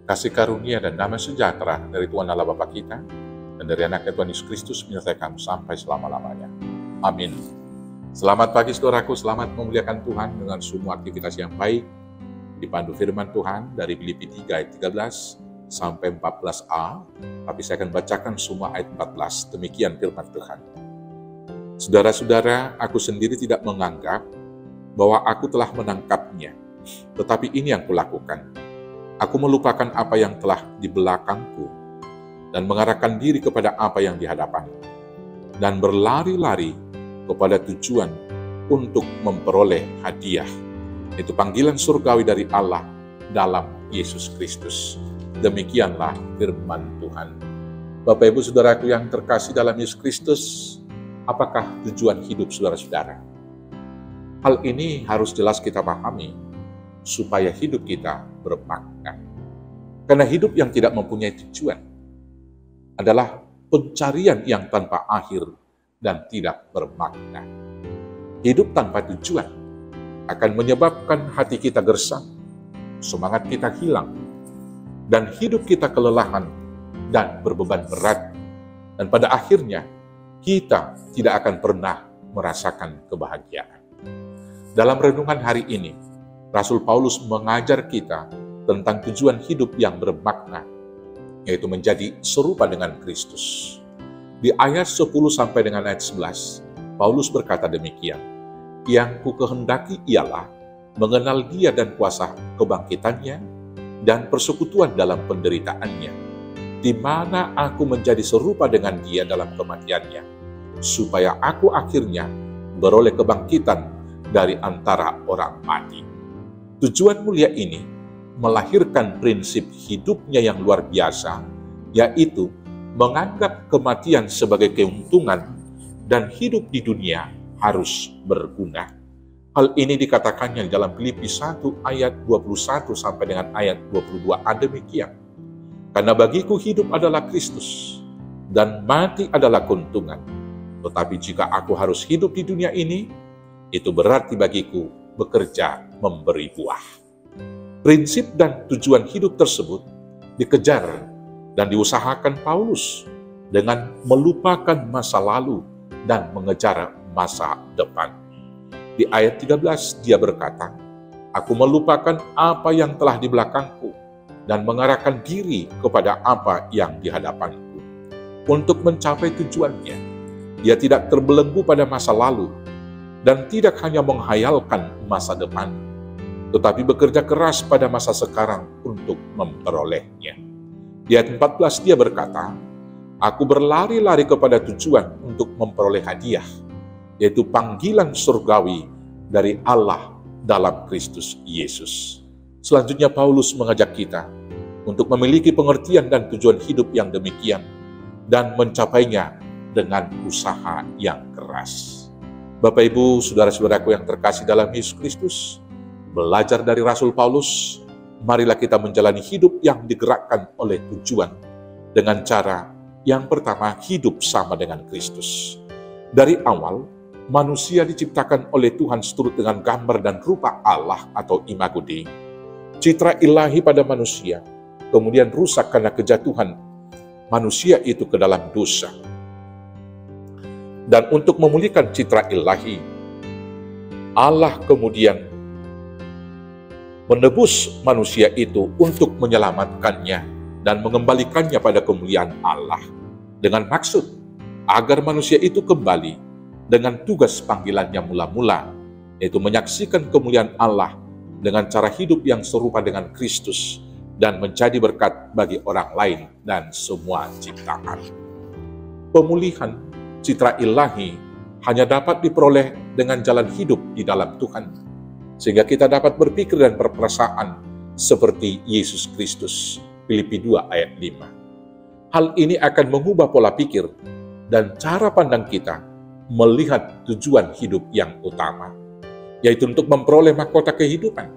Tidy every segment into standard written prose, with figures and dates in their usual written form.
Kasih karunia dan damai sejahtera dari Tuhan Allah Bapa kita dan dari anaknya Tuhan Yesus Kristus menyertai kamu sampai selama-lamanya. Amin. Selamat pagi saudaraku, selamat memuliakan Tuhan dengan semua aktivitas yang baik. Dipandu firman Tuhan dari Filipi 3 ayat 13 sampai 14a, tapi saya akan bacakan semua ayat 14, demikian firman Tuhan. Saudara-saudara, aku sendiri tidak menganggap bahwa aku telah menangkapnya, tetapi ini yang kulakukan. Aku melupakan apa yang telah di belakangku dan mengarahkan diri kepada apa yang di hadapanku dan berlari-lari kepada tujuan untuk memperoleh hadiah, yaitu panggilan surgawi dari Allah dalam Yesus Kristus. Demikianlah firman Tuhan. Bapak Ibu Saudaraku yang terkasih dalam Yesus Kristus, apakah tujuan hidup saudara-saudara? Hal ini harus jelas kita pahami supaya hidup kita bermakna. Karena hidup yang tidak mempunyai tujuan adalah pencarian yang tanpa akhir dan tidak bermakna. Hidup tanpa tujuan akan menyebabkan hati kita gersang, semangat kita hilang, dan hidup kita kelelahan dan berbeban berat. Dan pada akhirnya, kita tidak akan pernah merasakan kebahagiaan. Dalam renungan hari ini, Rasul Paulus mengajar kita tentang tujuan hidup yang bermakna, yaitu menjadi serupa dengan Kristus. Di ayat 10 sampai dengan ayat 11, Paulus berkata demikian, "Yang kukehendaki ialah mengenal Dia dan kuasa kebangkitannya dan persekutuan dalam penderitaannya, di mana aku menjadi serupa dengan Dia dalam kematiannya, supaya aku akhirnya beroleh kebangkitan dari antara orang mati." Tujuan mulia ini melahirkan prinsip hidupnya yang luar biasa, yaitu menganggap kematian sebagai keuntungan dan hidup di dunia harus berguna. Hal ini dikatakannya dalam Filipi 1 ayat 21 sampai dengan ayat 22 demikian. "Karena bagiku hidup adalah Kristus dan mati adalah keuntungan. Tetapi jika aku harus hidup di dunia ini, itu berarti bagiku bekerja memberi buah." Prinsip dan tujuan hidup tersebut dikejar dan diusahakan Paulus dengan melupakan masa lalu dan mengejar masa depan. Di ayat 13 dia berkata, "Aku melupakan apa yang telah di belakangku dan mengarahkan diri kepada apa yang di hadapanku." Untuk mencapai tujuannya, dia tidak terbelenggu pada masa lalu dan tidak hanya menghayalkan masa depan, tetapi bekerja keras pada masa sekarang untuk memperolehnya. Di ayat 14 dia berkata, "Aku berlari-lari kepada tujuan untuk memperoleh hadiah, yaitu panggilan surgawi dari Allah dalam Kristus Yesus." Selanjutnya Paulus mengajak kita untuk memiliki pengertian dan tujuan hidup yang demikian dan mencapainya dengan usaha yang keras. Bapak Ibu, saudara-saudaraku yang terkasih dalam Yesus Kristus, belajar dari Rasul Paulus, marilah kita menjalani hidup yang digerakkan oleh tujuan dengan cara yang pertama, hidup sama dengan Kristus. Dari awal, manusia diciptakan oleh Tuhan seturut dengan gambar dan rupa Allah atau imago Dei. Citra ilahi pada manusia kemudian rusak karena kejatuhan manusia itu ke dalam dosa. Dan untuk memulihkan citra ilahi, Allah kemudian menebus manusia itu untuk menyelamatkannya dan mengembalikannya pada kemuliaan Allah, dengan maksud agar manusia itu kembali dengan tugas panggilannya mula-mula, yaitu menyaksikan kemuliaan Allah dengan cara hidup yang serupa dengan Kristus dan menjadi berkat bagi orang lain dan semua ciptaan. Pemulihan citra ilahi hanya dapat diperoleh dengan jalan hidup di dalam Tuhan, sehingga kita dapat berpikir dan berperasaan seperti Yesus Kristus. Filipi 2 ayat 5. Hal ini akan mengubah pola pikir dan cara pandang kita melihat tujuan hidup yang utama, yaitu untuk memperoleh mahkota kehidupan.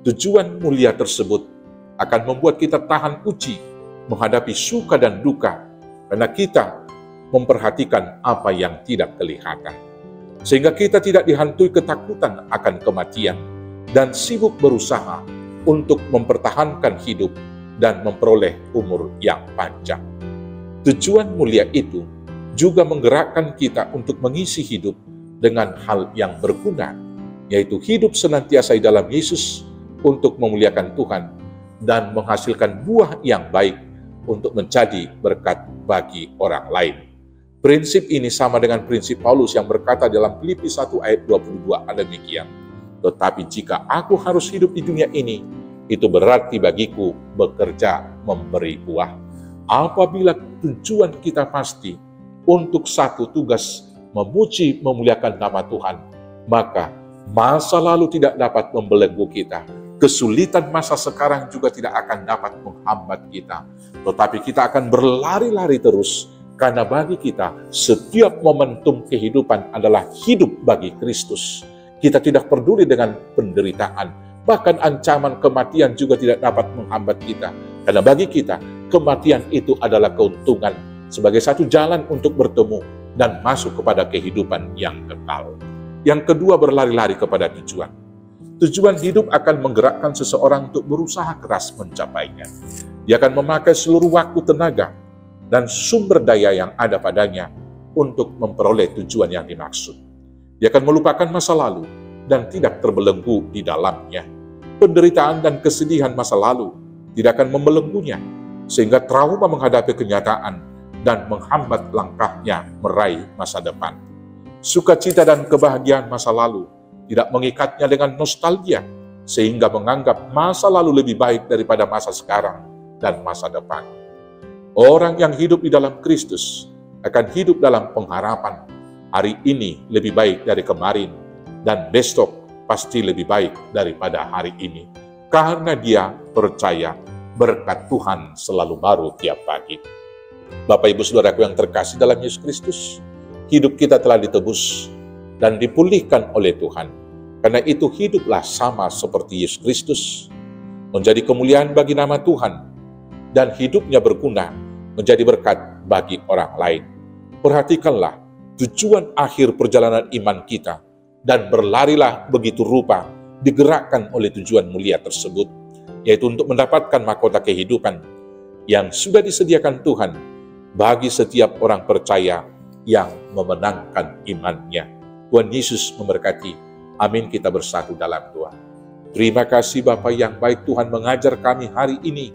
Tujuan mulia tersebut akan membuat kita tahan uji menghadapi suka dan duka, karena kita memperhatikan apa yang tidak kelihatan. Sehingga kita tidak dihantui ketakutan akan kematian dan sibuk berusaha untuk mempertahankan hidup dan memperoleh umur yang panjang. Tujuan mulia itu juga menggerakkan kita untuk mengisi hidup dengan hal yang berguna, yaitu hidup senantiasa di dalam Yesus untuk memuliakan Tuhan dan menghasilkan buah yang baik untuk menjadi berkat bagi orang lain. Prinsip ini sama dengan prinsip Paulus yang berkata dalam Filipi 1 ayat 22 demikian. Tetapi jika aku harus hidup di dunia ini, itu berarti bagiku bekerja memberi buah. Apabila tujuan kita pasti untuk satu tugas memuji memuliakan nama Tuhan, maka masa lalu tidak dapat membelenggu kita. Kesulitan masa sekarang juga tidak akan dapat menghambat kita. Tetapi kita akan berlari-lari terus, karena bagi kita setiap momentum kehidupan adalah hidup bagi Kristus. Kita tidak peduli dengan penderitaan, bahkan ancaman kematian juga tidak dapat menghambat kita. Karena bagi kita, kematian itu adalah keuntungan sebagai satu jalan untuk bertemu dan masuk kepada kehidupan yang kekal. Yang kedua, berlari-lari kepada tujuan. Tujuan hidup akan menggerakkan seseorang untuk berusaha keras mencapainya. Dia akan memakai seluruh waktu, tenaga, dan sumber daya yang ada padanya untuk memperoleh tujuan yang dimaksud. Dia akan melupakan masa lalu dan tidak terbelenggu di dalamnya. Penderitaan dan kesedihan masa lalu tidak akan membelenggunya, sehingga trauma menghadapi kenyataan dan menghambat langkahnya meraih masa depan. Sukacita dan kebahagiaan masa lalu tidak mengikatnya dengan nostalgia, sehingga menganggap masa lalu lebih baik daripada masa sekarang dan masa depan. Orang yang hidup di dalam Kristus akan hidup dalam pengharapan. Hari ini lebih baik dari kemarin, dan besok pasti lebih baik daripada hari ini. Karena dia percaya berkat Tuhan selalu baru tiap pagi. Bapak Ibu Saudaraku yang terkasih dalam Yesus Kristus, hidup kita telah ditebus dan dipulihkan oleh Tuhan. Karena itu hiduplah sama seperti Yesus Kristus, menjadi kemuliaan bagi nama Tuhan, dan hidupnya berguna menjadi berkat bagi orang lain. Perhatikanlah tujuan akhir perjalanan iman kita, dan berlarilah begitu rupa digerakkan oleh tujuan mulia tersebut, yaitu untuk mendapatkan mahkota kehidupan yang sudah disediakan Tuhan bagi setiap orang percaya yang memenangkan imannya. Tuhan Yesus memberkati. Amin. Kita bersatu dalam doa. Terima kasih Bapa yang baik, Tuhan mengajar kami hari ini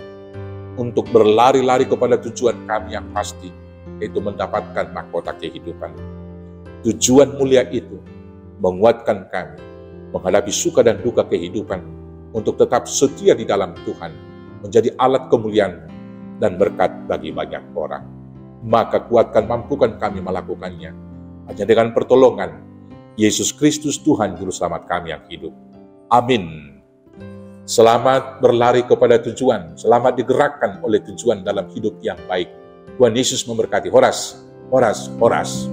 untuk berlari-lari kepada tujuan kami yang pasti, yaitu mendapatkan mahkota kehidupan. Tujuan mulia itu menguatkan kami menghadapi suka dan duka kehidupan untuk tetap setia di dalam Tuhan, menjadi alat kemuliaan dan berkat bagi banyak orang. Maka kuatkan, mampukan kami melakukannya hanya dengan pertolongan Yesus Kristus Tuhan Juru Selamat kami yang hidup. Amin. Selamat berlari kepada tujuan, selamat digerakkan oleh tujuan dalam hidup yang baik. Tuhan Yesus memberkati. Horas, horas, horas.